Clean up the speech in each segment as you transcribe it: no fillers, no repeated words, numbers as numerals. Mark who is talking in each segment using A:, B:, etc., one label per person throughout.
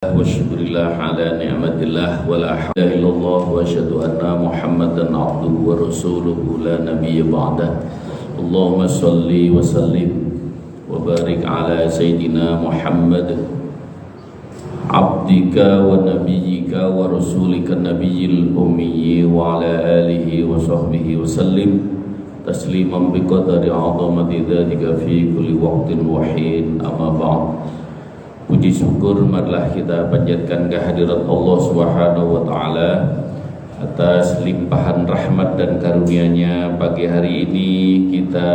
A: Wasyukurillah ala ni'matillah wa la hawla illallah wa asyhadu anna Muhammadan abduhu wa rasuluhu la nabiyya ba'dah. Allahumma salli wa sallim wa barik ala sayyidina Muhammad abdika wa nabiyyika wa rasulika nabiyyil ummi wa ala alihi wa sahbihi wa sallim tasliman biqadari 'azamati dzalika fi kulli waqtin wa hin, amma ba'd. Puji syukur marilah kita panjatkan kehadirat Allah Subhanahu wa taala atas limpahan rahmat dan karunia-Nya. Pagi hari ini kita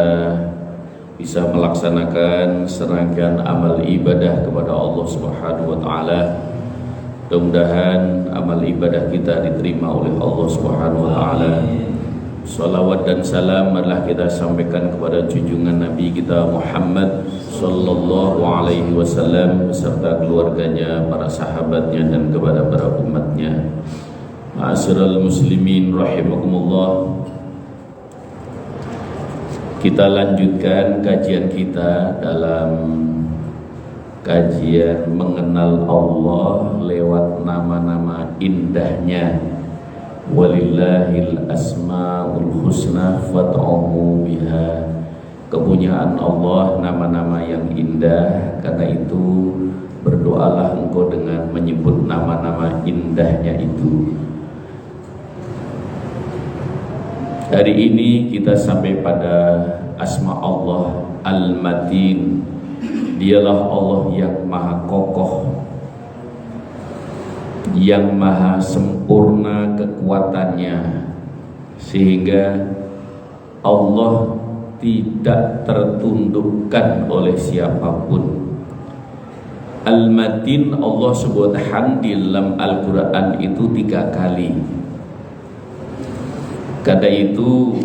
A: bisa melaksanakan serangkaian amal ibadah kepada Allah Subhanahu wa taala. Mudah-mudahan amal ibadah kita diterima oleh Allah Subhanahu wa taala. Salawat dan salam marilah kita sampaikan kepada junjungan Nabi kita Muhammad sallallahu alaihi wasallam beserta keluarganya, para sahabatnya dan kepada para umatnya. Ma'asyiral muslimin rahimakumullah. Kita lanjutkan kajian kita dalam kajian mengenal Allah lewat nama-nama indahnya. Walillahil asmaul husna fad'uhu biha. Kepunyaan Allah nama-nama yang indah, karena itu berdoalah engkau dengan menyebut nama-nama indahnya itu. Hari ini kita sampai pada asma Allah Al-Matin. Dialah Allah yang maha kokoh, yang maha sempurna kekuatannya, sehingga Allah tidak tertundukkan oleh siapapun. Al-Matin Allah sebutkan di dalam Al-Quran itu 3 kali. Karena itu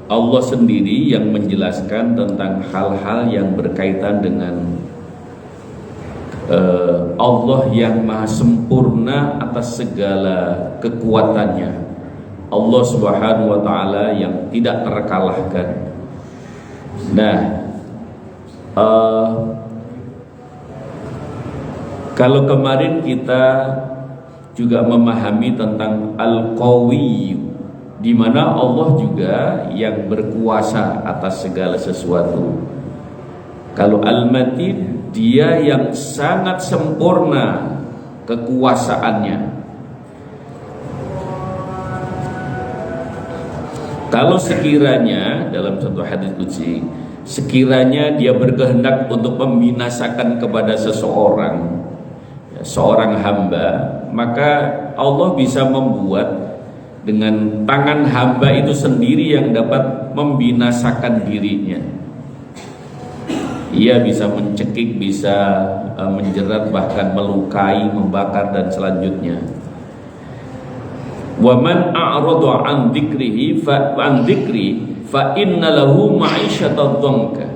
A: Allah sendiri yang menjelaskan tentang hal-hal yang berkaitan dengan Allah yang maha sempurna atas segala kekuatannya. Allah Subhanahu wa taala yang tidak terkalahkan. Nah, kalau kemarin kita juga memahami tentang Al-Qawi, di mana Allah juga yang berkuasa atas segala sesuatu. Kalau Al-Matin, dia yang sangat sempurna kekuasaannya. Kalau sekiranya dalam satu hadis qudsi, sekiranya dia berkehendak untuk membinasakan kepada seseorang, seorang hamba, maka Allah bisa membuat dengan tangan hamba itu sendiri yang dapat membinasakan dirinya. Ia bisa mencekik, bisa menjerat, bahkan melukai, membakar dan selanjutnya. Wa man a'rada an dzikri fa inna lahu ma'isyatan dhanka.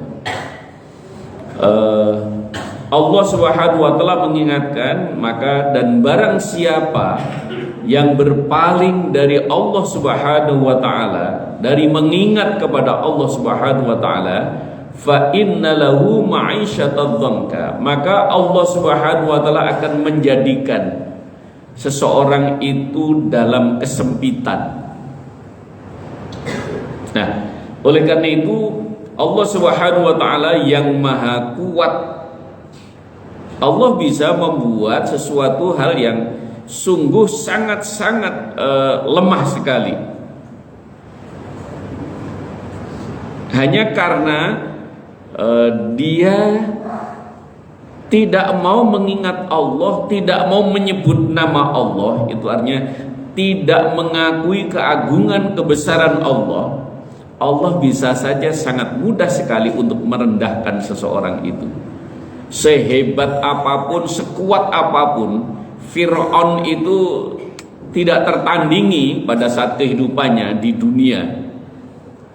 A: Allah Subhanahu wa taala mengingatkan, maka dan barang siapa yang berpaling dari Allah Subhanahu wa taala, dari mengingat kepada Allah Subhanahu wa taala, fa inna lahu ma'isyatan dhanka, maka Allah Subhanahu wa taala akan menjadikan seseorang itu dalam kesempitan. Nah, oleh karena itu Allah Subhanahu wa taala yang maha kuat, Allah bisa membuat sesuatu hal yang sungguh sangat-sangat lemah sekali. Hanya karena dia tidak mau mengingat Allah, tidak mau menyebut nama Allah, itu artinya tidak mengakui keagungan kebesaran Allah. Allah bisa saja sangat mudah sekali untuk merendahkan seseorang itu. Sehebat apapun, sekuat apapun, Fir'aun itu tidak tertandingi pada saat kehidupannya di dunia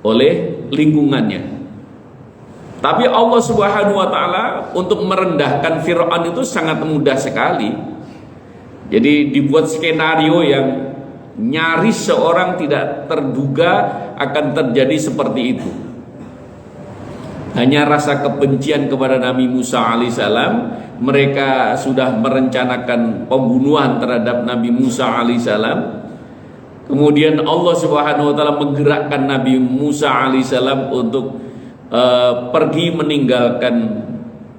A: oleh lingkungannya. Tapi Allah Subhanahu wa taala untuk merendahkan Fir'aun itu sangat mudah sekali. Jadi dibuat skenario yang nyaris seorang tidak terduga akan terjadi seperti itu. hanya rasa kebencian kepada Nabi Musa alaihissalam. Mereka sudah merencanakan pembunuhan terhadap Nabi Musa alaihissalam. Kemudian Allah Subhanahu wa taala menggerakkan Nabi Musa alaihissalam untuk pergi meninggalkan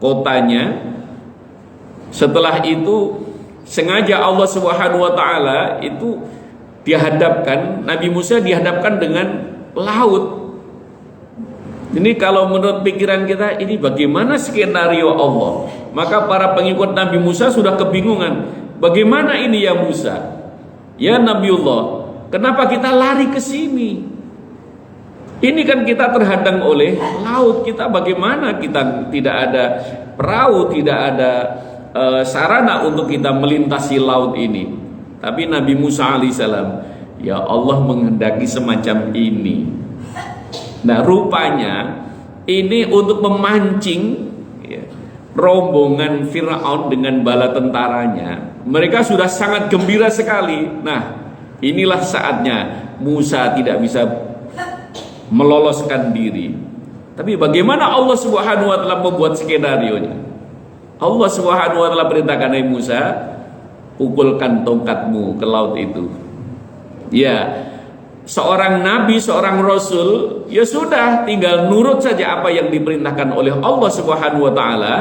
A: kotanya. Setelah itu sengaja Allah Subhanahu wa taala itu dihadapkan, Nabi Musa dihadapkan dengan laut. Ini kalau menurut pikiran kita, ini bagaimana skenario Allah? Maka para pengikut Nabi Musa sudah kebingungan. Bagaimana ini ya Musa? Ya Nabiullah, kenapa kita lari ke sini? Ini kan kita terhadang oleh laut. Kita bagaimana? Kita tidak ada perahu, tidak ada sarana untuk kita melintasi laut ini. Tapi Nabi Musa alaihissalam, ya Allah menghendaki semacam ini. Nah rupanya ini untuk memancing ya, rombongan Fir'aun dengan bala tentaranya. Mereka sudah sangat gembira sekali. Nah inilah saatnya Musa tidak bisa meloloskan diri. Tapi bagaimana Allah Subhanahu wa taala membuat skenario-nya? Allah Subhanahu wa taala perintahkan Nabi Musa, pukulkan tongkatmu ke laut itu. Ya, seorang nabi, seorang rasul, ya sudah tinggal nurut saja apa yang diperintahkan oleh Allah Subhanahu wa taala.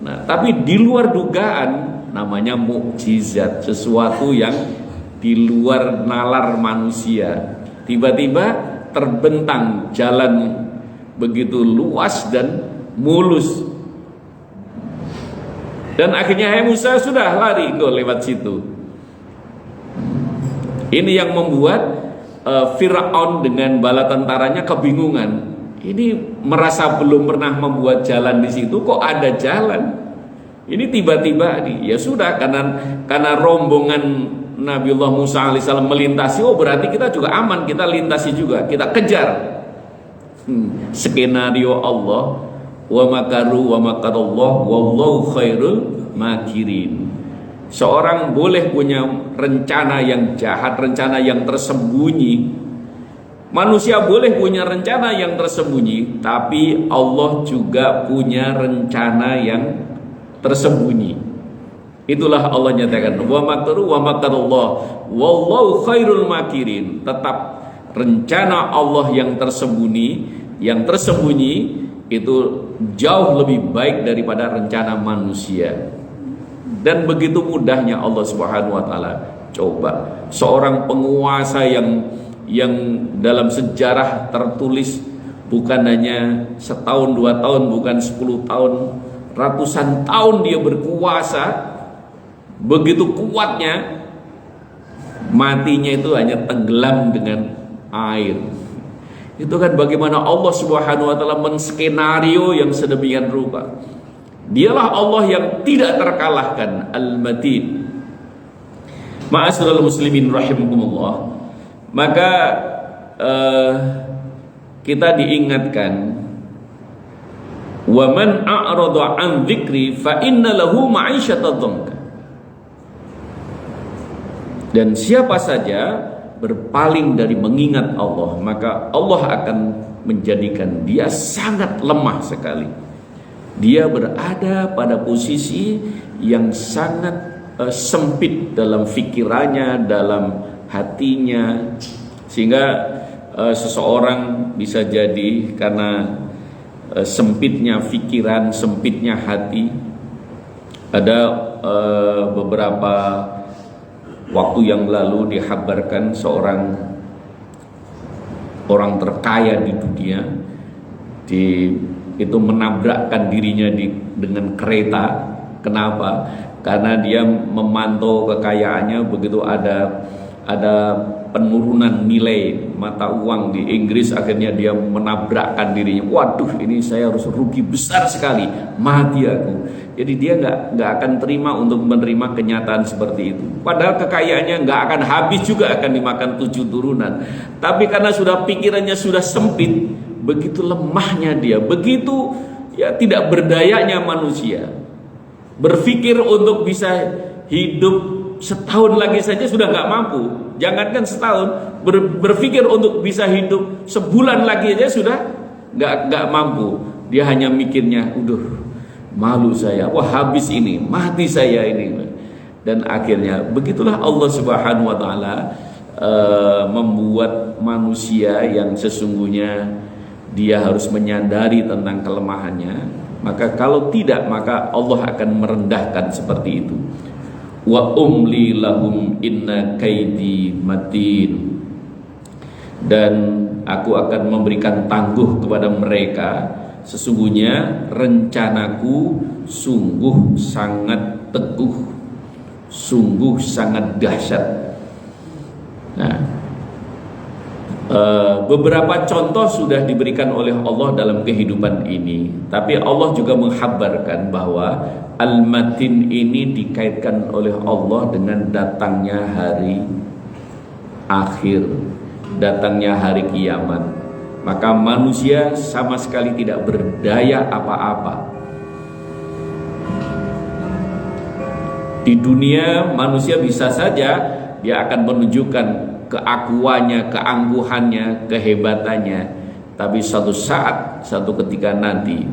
A: Nah, tapi di luar dugaan, namanya mukjizat, sesuatu yang di luar nalar manusia. Tiba-tiba terbentang jalan begitu luas dan mulus. Dan akhirnya Musa sudah lari lewat situ. Ini yang membuat Fir'aun dengan bala tentaranya kebingungan. Ini merasa belum pernah membuat jalan di situ, kok ada jalan. Ini tiba-tiba nih, ya sudah karena rombongan Nabiullah Musa alaihissalam melintasi, oh berarti kita juga aman, kita lintasi juga, kita kejar. Skenario Allah, wa makaru wa makarallah wallahu khairul makirin. Seorang boleh punya rencana yang jahat, rencana yang tersembunyi. Manusia boleh punya rencana yang tersembunyi, tapi Allah juga punya rencana yang tersembunyi. Itulah Allah nyatakan wa makaru wa makarallah wallahu khairul makirin. Tetap rencana Allah yang tersembunyi itu jauh lebih baik daripada rencana manusia. Dan begitu mudahnya Allah Subhanahu wa taala. Coba seorang penguasa yang dalam sejarah tertulis bukan hanya setahun, 2 tahun, bukan 10 tahun, ratusan tahun dia berkuasa, begitu kuatnya, matinya itu hanya tenggelam dengan air. Itu kan bagaimana Allah Subhanahu wa taala menskenario yang sedemikian rupa. Dialah Allah yang tidak terkalahkan, Al-Matin. Ma'asyiral muslimin rahimakumullah. Maka kita diingatkan, wa man a'rada an dzikri fa inna lahu ma'isyatan dhanka. Dan siapa saja berpaling dari mengingat Allah, maka Allah akan menjadikan dia sangat lemah sekali. Dia berada pada posisi yang sangat sempit dalam pikirannya, dalam hatinya, sehingga seseorang bisa jadi karena sempitnya pikiran, sempitnya hati. Ada beberapa waktu yang lalu dikabarkan seorang orang terkaya di dunia itu menabrakkan dirinya dengan kereta. Kenapa? Karena dia memantau kekayaannya, begitu ada penurunan nilai mata uang di Inggris, akhirnya dia menabrakkan dirinya. Waduh, ini saya harus rugi besar sekali, mati aku. Jadi dia nggak akan terima untuk menerima kenyataan seperti itu. Padahal kekayaannya nggak akan habis juga, akan dimakan 7 turunan. Tapi karena sudah pikirannya sudah sempit, begitu lemahnya dia, begitu ya tidak berdayanya manusia. Berpikir untuk bisa hidup setahun lagi saja sudah nggak mampu. Jangankan setahun, berpikir untuk bisa hidup sebulan lagi aja sudah nggak mampu. Dia hanya mikirnya, malu saya, wah habis ini, mati saya ini. Dan akhirnya begitulah Allah Subhanahu wa taala membuat manusia yang sesungguhnya dia harus menyadari tentang kelemahannya. Maka kalau tidak, maka Allah akan merendahkan seperti itu. Wa umli lahum inna kaidi matin. Dan aku akan memberikan tangguh kepada mereka. Sesungguhnya rencanaku sungguh sangat teguh, sungguh sangat dahsyat. Nah, beberapa contoh sudah diberikan oleh Allah dalam kehidupan ini. Tapi Allah juga menghabarkan bahwa Al-Matin ini dikaitkan oleh Allah dengan datangnya hari akhir, datangnya hari kiamat. Maka manusia sama sekali tidak berdaya apa-apa. Di dunia manusia bisa saja dia akan menunjukkan keakuannya, keangkuhannya, kehebatannya. Tapi suatu saat, suatu ketika nanti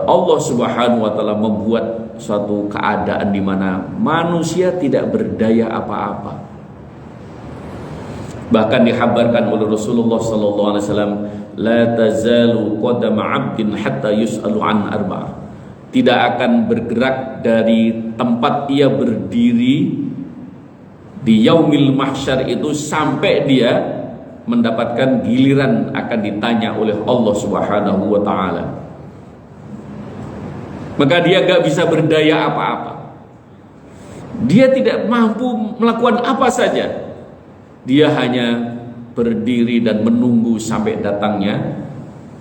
A: Allah Subhanahu wa taala membuat suatu keadaan di mana manusia tidak berdaya apa-apa. Bahkan dikhabarkan oleh Rasulullah sallallahu alaihi wasallam, la tazalu qadama 'abdin hatta yus'alu an arba'ah. Tidak akan bergerak dari tempat ia berdiri di yaumil mahsyar itu sampai dia mendapatkan giliran akan ditanya oleh Allah Subhanahu wa taala. Maka dia gak bisa berdaya apa-apa. Dia tidak mampu melakukan apa saja. Dia hanya berdiri dan menunggu sampai datangnya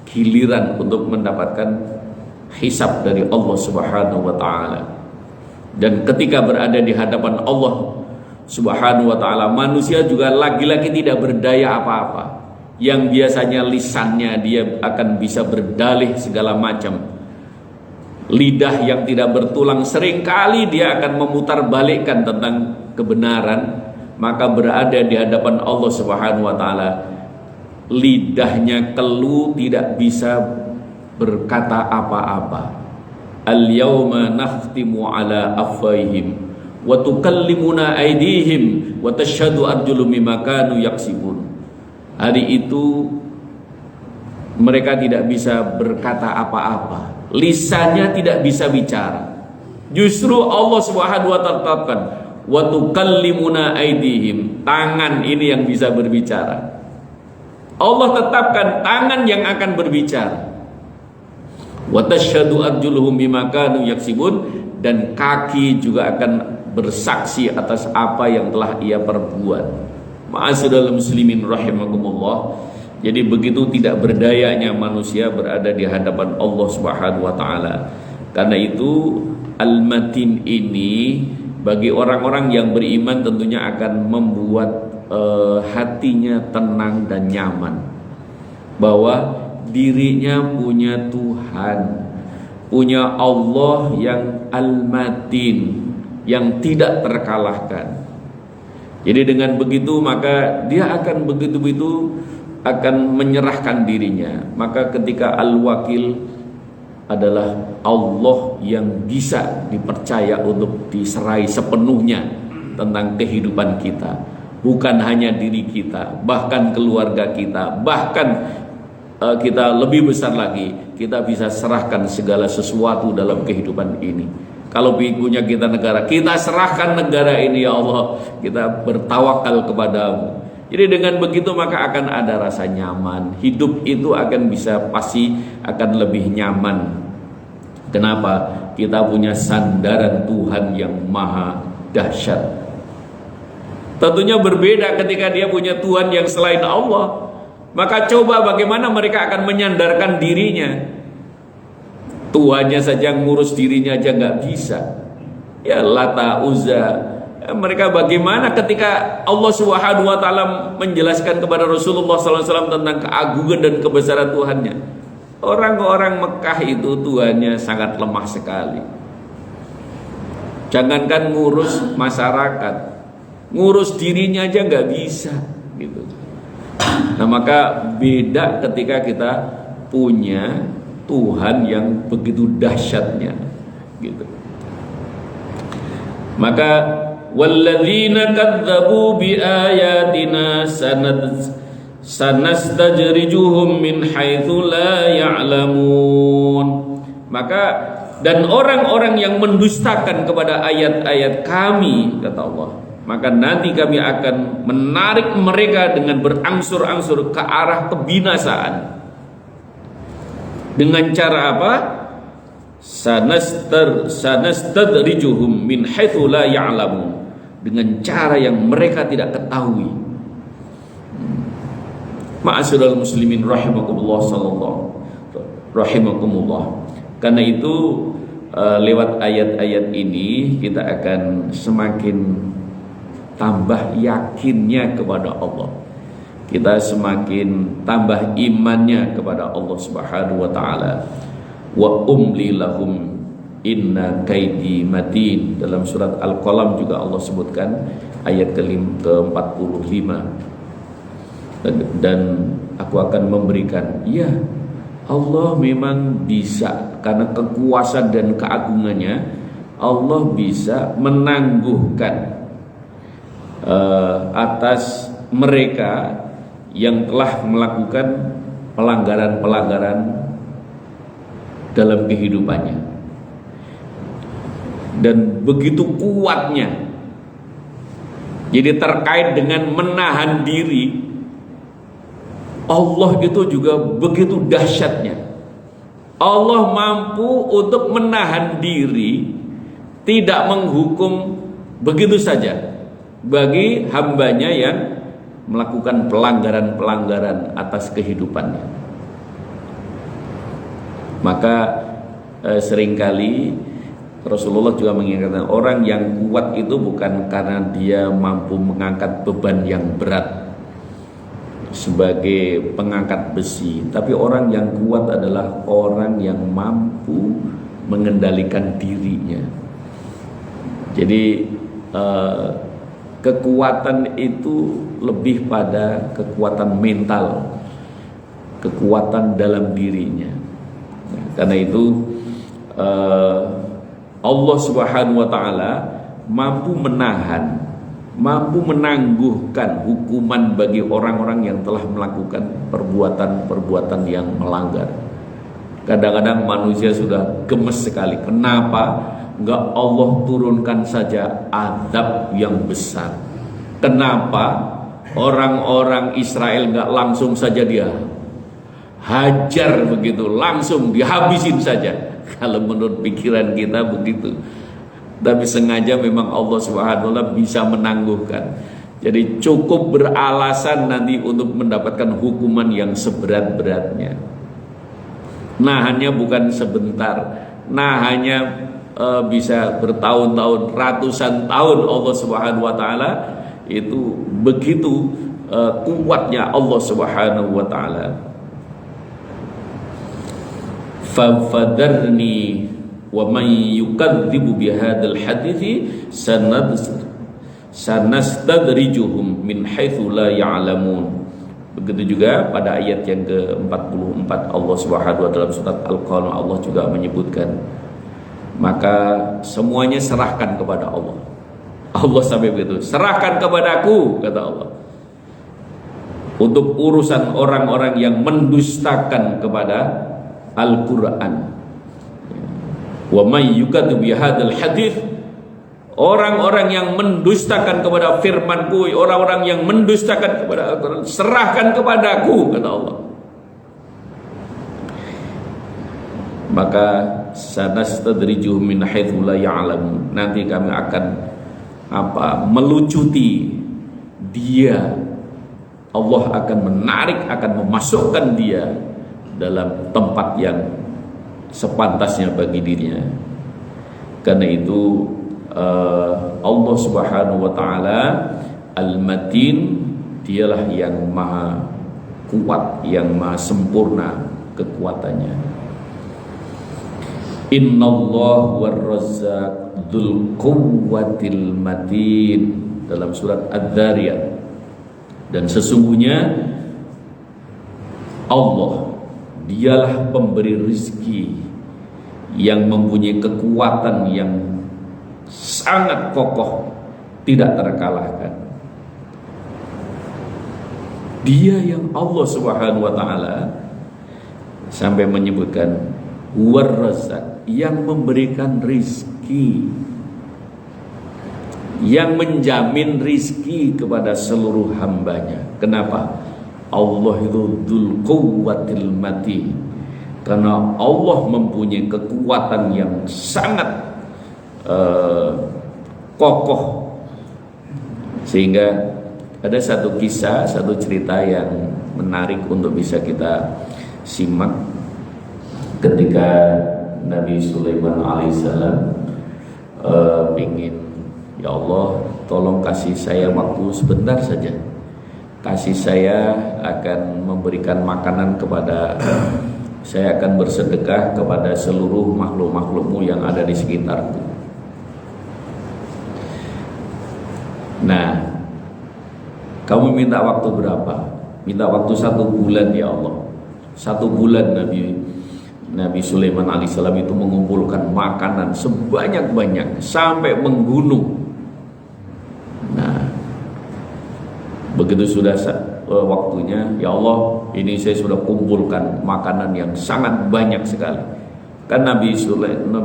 A: giliran untuk mendapatkan hisab dari Allah Subhanahu wa taala. Dan ketika berada di hadapan Allah Subhanahu wa taala, manusia juga lagi-lagi tidak berdaya apa-apa. Yang biasanya lisannya dia akan bisa berdalih segala macam. Lidah yang tidak bertulang seringkali dia akan memutarbalikkan tentang kebenaran. Maka berada di hadapan Allah Subhanahu wa taala, lidahnya keluh, tidak bisa berkata apa-apa. Al-yauma nakhtimu ala afwaihim wa tukallimuna aydihim wa tashhadu arjuluhum bima kanu yaksibun. Hari itu mereka tidak bisa berkata apa-apa. Lisannya tidak bisa bicara. Justru Allah Subhanahu wa taala tetapkan wa tukallimuna aydihim, tangan ini yang bisa berbicara. Allah tetapkan tangan yang akan berbicara. Wa tashhadu arjuluhum bima kanu yaksibun, dan kaki juga akan bersaksi atas apa yang telah ia perbuat. Ma'asyiral muslimin rahimakumullah. Jadi begitu tidak berdayanya manusia berada di hadapan Allah Subhanahu wa taala. Karena itu Al-Matin ini bagi orang-orang yang beriman tentunya akan membuat hatinya tenang dan nyaman, bahwa dirinya punya Tuhan, punya Allah yang Al-Matin, yang tidak terkalahkan. Jadi dengan begitu maka dia akan begitu-begitu akan menyerahkan dirinya. Maka ketika Al-Wakil adalah Allah yang bisa dipercaya untuk diserai sepenuhnya tentang kehidupan kita, bukan hanya diri kita, bahkan keluarga kita, bahkan kita lebih besar lagi, kita bisa serahkan segala sesuatu dalam kehidupan ini. Kalau punya kita negara, kita serahkan negara ini ya Allah, kita bertawakal kepadamu. Jadi dengan begitu maka akan ada rasa nyaman. Hidup itu akan bisa pasti akan lebih nyaman. Kenapa? Kita punya sandaran Tuhan yang maha dahsyat. Tentunya berbeda ketika dia punya Tuhan yang selain Allah. Maka coba bagaimana mereka akan menyandarkan dirinya. Tuhannya saja ngurus dirinya aja nggak bisa. Ya Lata, Uzza. Mereka bagaimana ketika Allah Subhanahu wa taala menjelaskan kepada Rasulullah SAW tentang keagungan dan kebesaran Tuhannya. Orang-orang Mekah itu Tuhannya sangat lemah sekali. Jangankan ngurus masyarakat, ngurus dirinya aja nggak bisa gitu. Nah, maka beda ketika kita punya Tuhan yang begitu dahsyatnya gitu. Maka walladzina kadzdzabu biayatina sanastajrijuhum min haitsu la ya'lamun. Maka dan orang-orang yang mendustakan kepada ayat-ayat kami, kata Allah, maka nanti kami akan menarik mereka dengan berangsur-angsur ke arah kebinasaan. Dengan cara apa? Sanastadrijuhum min haitsu la ya'lamun. Dengan cara yang mereka tidak ketahui. Ma'asyiral muslimin rahimakumullah rahimakumullah. Karena itu lewat ayat-ayat ini kita akan semakin tambah yakinnya kepada Allah. Kita semakin tambah imannya kepada Allah Subhanahu wa taala. Wa umli lahum inna kaidi matin. Dalam surat Al-Qalam juga Allah sebutkan ayat ke-45. Dan aku akan memberikan, ya Allah memang bisa, karena kekuasaan dan keagungannya Allah bisa menangguhkan atas mereka yang telah melakukan pelanggaran-pelanggaran dalam kehidupannya. Dan begitu kuatnya. Jadi terkait dengan menahan diri, Allah itu juga begitu dahsyatnya. Allah mampu untuk menahan diri, tidak menghukum begitu saja bagi hambanya yang melakukan pelanggaran-pelanggaran atas kehidupannya. Maka seringkali Rasulullah juga mengingatkan, orang yang kuat itu bukan karena dia mampu mengangkat beban yang berat sebagai pengangkat besi, tapi orang yang kuat adalah orang yang mampu mengendalikan dirinya. Jadi kekuatan itu lebih pada kekuatan mental, kekuatan dalam dirinya. Karena itu Allah Subhanahu wa taala mampu menahan, mampu menangguhkan hukuman bagi orang-orang yang telah melakukan perbuatan-perbuatan yang melanggar. Kadang-kadang manusia sudah gemes sekali. Kenapa enggak Allah turunkan saja azab yang besar? Kenapa orang-orang Israel enggak langsung saja dia hajar begitu, langsung dihabisin saja? Kalau menurut pikiran kita begitu. Tapi sengaja memang Allah Subhanahu wa taala bisa menangguhkan. Jadi cukup beralasan nanti untuk mendapatkan hukuman yang seberat-beratnya. Nahannya bukan sebentar, nahannya bisa bertahun-tahun, ratusan tahun. Allah Subhanahu wa taala itu begitu kuatnya Allah Subhanahu wa taala. Fafadarni wa man yukadzibu bihadzal hadithi sanastadrijuhum min haitsu la ya'lamun. Begitu juga pada ayat yang ke-44 Allah Subhanahu wa taala dalam surat Al-Qalam, Allah juga menyebutkan, maka semuanya serahkan kepada Allah. Allah sampai begitu, serahkan kepadaku, kata Allah, untuk urusan orang-orang yang mendustakan kepada Al-Quran. Wa may yukadzibu bihadzal hadits, orang-orang yang mendustakan kepada firman-Ku, orang-orang yang mendustakan kepada Al-Quran, serahkan kepadaku, kata Allah. Maka sanastadrijuhum min haitsu la ya'lamun. Nanti kami akan melucuti dia. Allah akan menarik, akan memasukkan dia dalam tempat yang sepantasnya bagi dirinya. Karena itu Allah Subhanahu wa taala Al-Matin, dialah yang maha kuat, yang maha sempurna kekuatannya. Innallaha war-razzaq dzul quwwatil matin, dalam surat Adz-Dzariyat. Dan sesungguhnya Allah, dialah pemberi rizki yang mempunyai kekuatan yang sangat kokoh, tidak terkalahkan. Dia yang Allah Subhanahu wa taala sampai menyebutkan War-Razzaq, yang memberikan rizki, yang menjamin rizki kepada seluruh hambanya. Kenapa? Allah itu Dzul Quwwatil Matin, karena Allah mempunyai kekuatan yang sangat kokoh. Sehingga ada satu kisah, satu cerita yang menarik untuk bisa kita simak. Ketika Nabi Sulaiman alaihissalam ingin, ya Allah, tolong kasih saya waktu sebentar saja, kasih saya akan memberikan makanan kepada, saya akan bersedekah kepada seluruh makhluk-makhlukmu yang ada di sekitarku. Nah, kamu minta waktu berapa? Minta waktu 1 bulan ya Allah. 1 bulan Nabi Sulaiman alaihissalam itu mengumpulkan makanan sebanyak-banyak sampai menggunung. Nah, begitu sudah waktunya, ya Allah, ini saya sudah kumpulkan makanan yang sangat banyak sekali. Kan Nabi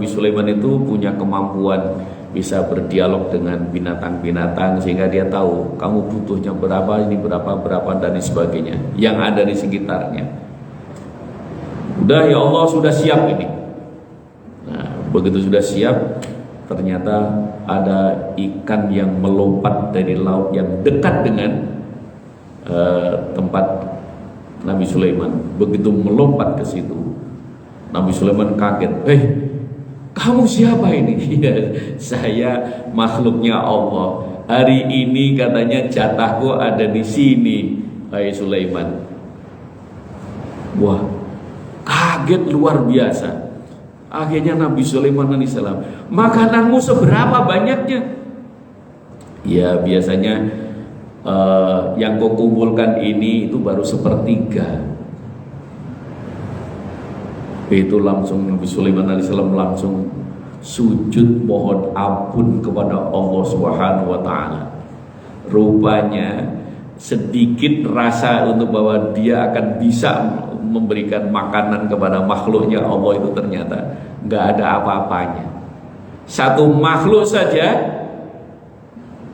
A: Sulaiman itu punya kemampuan bisa berdialog dengan binatang-binatang, sehingga dia tahu kamu butuhnya berapa, ini berapa dan sebagainya yang ada di sekitarnya. Udah ya Allah, sudah siap ini. Nah, begitu sudah siap, ternyata ada ikan yang melompat dari laut yang dekat dengan tempat Nabi Sulaiman. Begitu melompat ke situ, Nabi Sulaiman kaget. Kamu siapa ini? Saya makhluknya Allah. Hari ini katanya jatahku ada di sini, hai Sulaiman. Wah, kaget luar biasa. Akhirnya Nabi Sulaiman alaihissalam, makananmu seberapa banyaknya? Ya biasanya yang kau kumpulkan ini itu baru 1/3. Itu langsung Nabi Sulaiman alaihissalam langsung sujud mohon ampun kepada Allah Subhanahu wa taala. Rupanya sedikit rasa untuk bahwa dia akan bisa memberikan makanan kepada makhluknya Allah itu ternyata nggak ada apa-apanya. Satu makhluk saja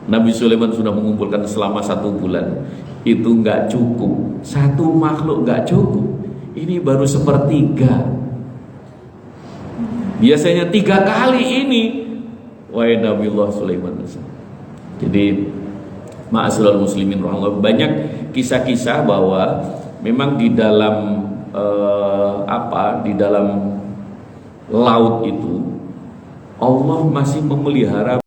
A: Nabi Sulaiman sudah mengumpulkan selama 1 bulan. Itu nggak cukup. Satu makhluk nggak cukup. Ini baru 1/3. Biasanya 3 kali ini. Wahai Nabiullah Sulaiman. Jadi ma'asyiral muslimin rahimahullah, banyak kisah-kisah bahwa memang di dalam di dalam laut itu Allah masih memelihara